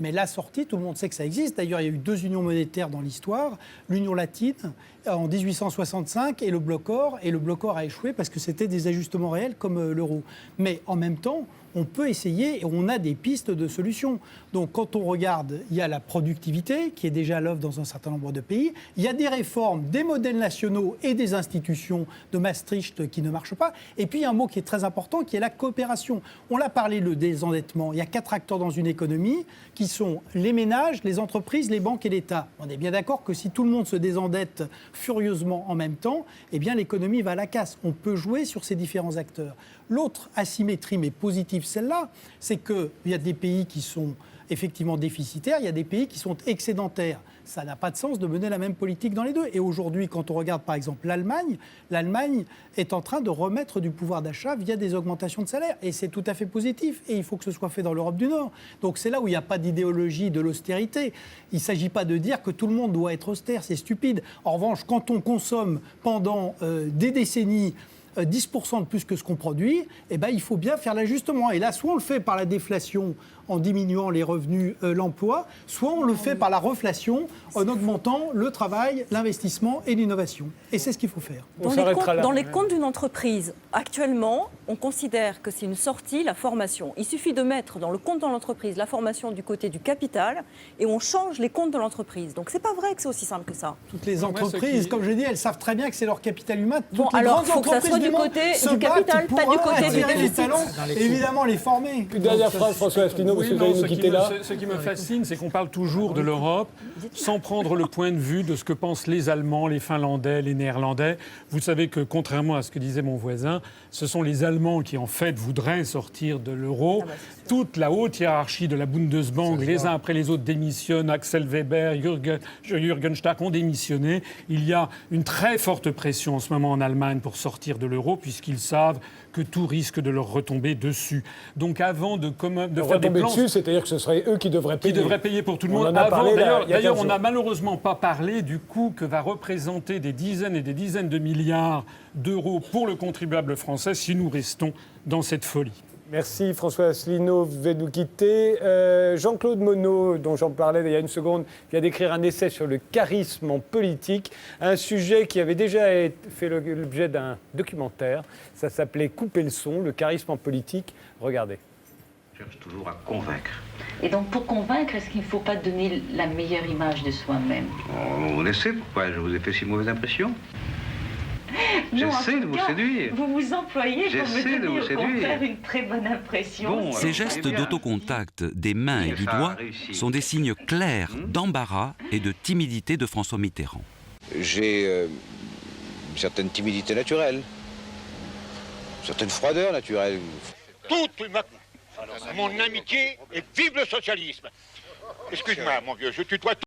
Mais la sortie, tout le monde sait que ça existe. D'ailleurs, il y a eu 2 unions monétaires dans l'histoire. L'Union latine en 1865 et le bloc or. Et le bloc or a échoué parce que c'était des ajustements réels comme l'euro. Mais en même temps, on peut essayer et on a des pistes de solutions. Donc quand on regarde, il y a la productivité qui est déjà à l'œuvre dans un certain nombre de pays. Il y a des réformes, des modèles nationaux et des institutions de Maastricht qui ne marchent pas. Et puis il y a un mot qui est très important qui est la coopération. On l'a parlé, le désendettement. Il y a 4 acteurs dans une économie qui sont les ménages, les entreprises, les banques et l'État. On est bien d'accord que si tout le monde se désendette furieusement en même temps, eh bien l'économie va à la casse. On peut jouer sur ces différents acteurs. L'autre asymétrie, mais positive, celle-là, c'est qu'il y a des pays qui sont effectivement déficitaires, il y a des pays qui sont excédentaires. Ça n'a pas de sens de mener la même politique dans les deux. Et aujourd'hui, quand on regarde par exemple l'Allemagne est en train de remettre du pouvoir d'achat via des augmentations de salaire. Et c'est tout à fait positif. Et il faut que ce soit fait dans l'Europe du Nord. Donc c'est là où il n'y a pas d'idéologie de l'austérité. Il ne s'agit pas de dire que tout le monde doit être austère, c'est stupide. En revanche, quand on consomme pendant des décennies 10% de plus que ce qu'on produit, eh ben, il faut bien faire l'ajustement. Et là, soit on le fait par la déflation en diminuant les revenus, l'emploi, soit on le fait par la reflation en augmentant le travail, l'investissement et l'innovation. Et c'est ce qu'il faut faire. Dans les comptes d'une entreprise, actuellement, on considère que c'est une sortie, la formation. Il suffit de mettre dans le compte de l'entreprise la formation du côté du capital et on change les comptes de l'entreprise. Donc, c'est pas vrai que c'est aussi simple que ça. Toutes les entreprises, comme je dis, elles savent très bien que c'est leur capital humain. Bon, alors, il faut que ça soit du côté du capital, pas du côté du les déficit. talents et évidemment les former. Une dernière phrase, François Asselineau, parce que vous allez nous quitter là. Ce qui me fascine, c'est qu'on parle toujours de l'Europe sans prendre le point de vue de ce que pensent les Allemands, les Finlandais, les Néerlandais. Vous savez que, contrairement à ce que disait mon voisin, ce sont les Allemands qui, en fait, voudraient sortir de l'euro. Toute la haute hiérarchie de la Bundesbank, les uns après les autres démissionnent. Axel Weber, Jürgen Stark ont démissionné. Il y a une très forte pression en ce moment en Allemagne pour sortir de l'euro, puisqu'ils savent que tout risque de leur retomber dessus. Donc avant de faire des plans... dessus, c'est-à-dire que ce serait eux qui devraient payer. Qui devraient payer pour tout le monde. D'ailleurs, on n'a malheureusement pas parlé du coût que va représenter des dizaines et des dizaines de milliards d'euros pour le contribuable français si nous restons dans cette folie. Merci François Asselineau, vous devez nous quitter. Jean-Claude Monod, dont j'en parlais il y a une seconde, vient d'écrire un essai sur le charisme en politique, un sujet qui avait déjà fait l'objet d'un documentaire. Ça s'appelait « Couper le son, le charisme en politique ». Regardez. Je cherche toujours à convaincre. Et donc pour convaincre, est-ce qu'il ne faut pas donner la meilleure image de soi-même? Vous laissez, pourquoi je vous ai fait si mauvaise impression? J'essaie de vous séduire. Vous vous employez pour J'essaie de vous séduire. faire une très bonne impression. Bon, Ces gestes d'autocontact des mains et du doigt sont des signes clairs d'embarras et de timidité de François Mitterrand. J'ai une certaine timidité naturelle, une certaine froideur naturelle. Toute mon amitié et vive le socialisme. Excuse-moi, mon vieux, je tutoie tout.